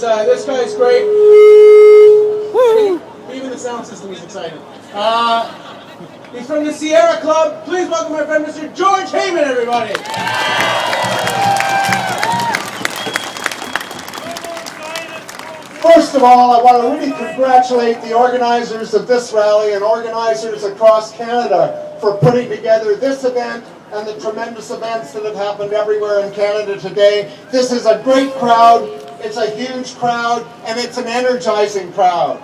This guy's great. Even the sound system is excited. He's from the Sierra Club. Please welcome my friend, Mr. George Heyman, everybody. First of all, I want to really congratulate the organizers of this rally and organizers across Canada for putting together this event and the tremendous events that have happened everywhere in Canada today. This is a great crowd, it's a huge crowd, and it's an energizing crowd.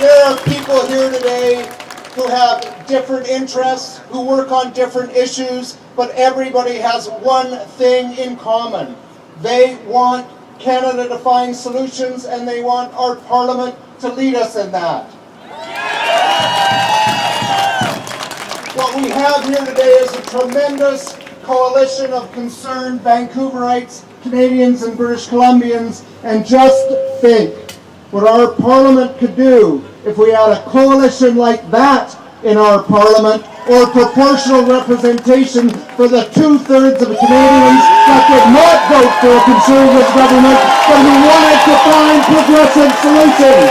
There are people here today who have different interests, who work on different issues, but everybody has one thing in common. They want Canada to find solutions, and they want our Parliament to lead us in that. What we have here today is a tremendous coalition of concerned Vancouverites, Canadians and British Columbians, and just think what our Parliament could do if we had a coalition like that in our Parliament, or proportional representation for the 2/3 of the Canadians that did not vote for a Conservative government, but who wanted to find progressive solutions.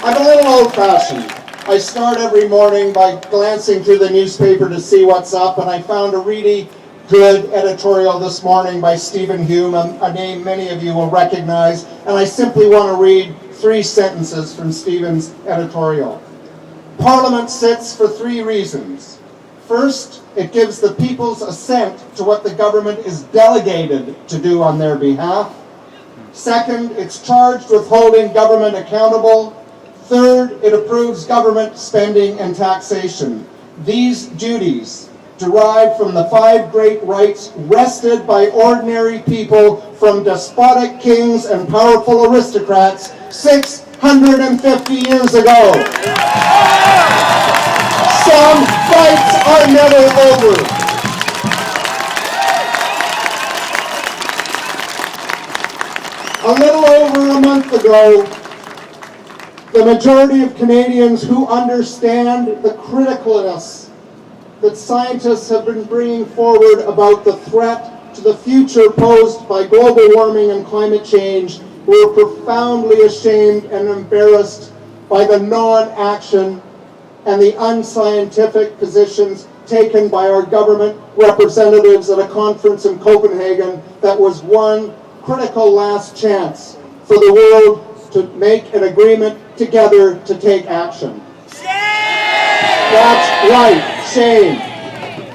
I'm a little old-fashioned. I start every morning by glancing through the newspaper to see what's up, and I found a really good editorial this morning by Stephen Hume, a name many of you will recognize, and I simply want to read 3 sentences from Stephen's editorial. Parliament sits for 3 reasons. First, it gives the people's assent to what the government is delegated to do on their behalf. Second, it's charged with holding government accountable. Third, it approves government spending and taxation. These duties, derived from the 5 great rights wrested by ordinary people from despotic kings and powerful aristocrats 650 years ago. Some fights are never over. A little over a month ago, the majority of Canadians who understand the criticalness that scientists have been bringing forward about the threat to the future posed by global warming and climate change were profoundly ashamed and embarrassed by the non-action and the unscientific positions taken by our government representatives at a conference in Copenhagen that was one critical last chance for the world to make an agreement together to take action. That's right, shame.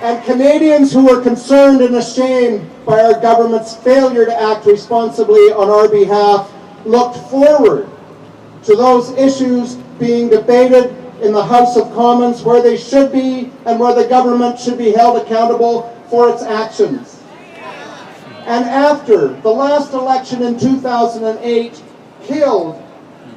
And Canadians who are concerned and ashamed by our government's failure to act responsibly on our behalf looked forward to those issues being debated in the House of Commons where they should be and where the government should be held accountable for its actions. And after the last election in 2008 killed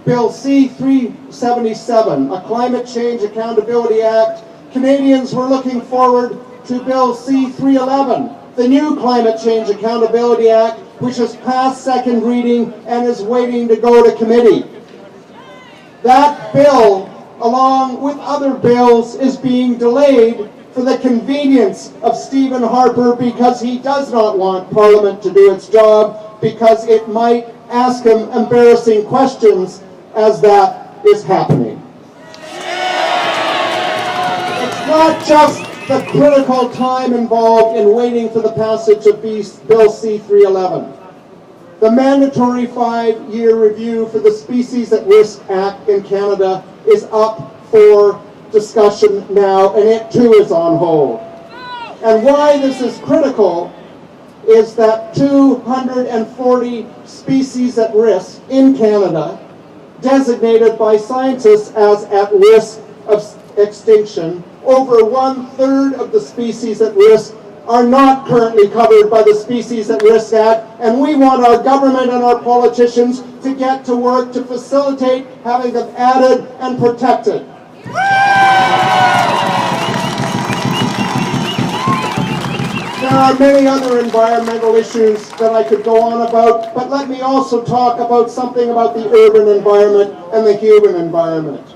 Bill C-377, a Climate Change Accountability Act, Canadians were looking forward to Bill C-311, the new Climate Change Accountability Act, which has passed second reading and is waiting to go to committee. That bill, along with other bills, is being delayed for the convenience of Stephen Harper because he does not want Parliament to do its job, because it might ask him embarrassing questions as that is happening. It's not just the critical time involved in waiting for the passage of Bill C-311. The mandatory 5-year review for the Species at Risk Act in Canada is up for discussion now, and it too is on hold. And why this is critical is that 240 species at risk in Canada, designated by scientists as at risk of extinction, over 1/3 of the species at risk are not currently covered by the Species at Risk Act, and we want our government and our politicians to get to work to facilitate having them added and protected. There are many other environmental issues that I could go on about, but let me also talk about something about the urban environment and the human environment.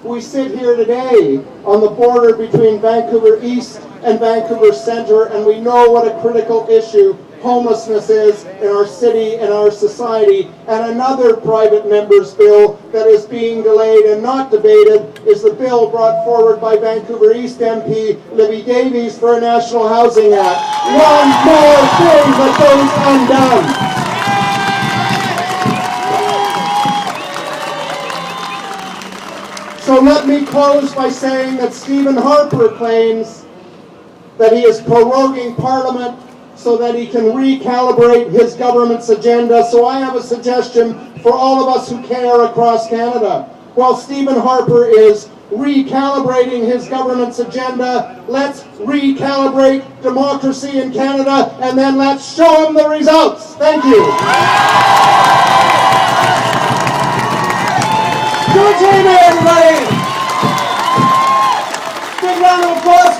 we sit here today on the border between Vancouver East and Vancouver Centre, and we know what a critical issue homelessness is in our city and our society. And another private member's bill that is being delayed and not debated is the bill brought forward by Vancouver East MP Libby Davies for a National Housing Act. One more thing that goes undone. So let me close by saying that Stephen Harper claims that he is proroguing Parliament so that he can recalibrate his government's agenda. So I have a suggestion for all of us who care across Canada. While Stephen Harper is recalibrating his government's agenda, let's recalibrate democracy in Canada, and then let's show him the results. Thank you. George Heyman, everybody! Big round of applause.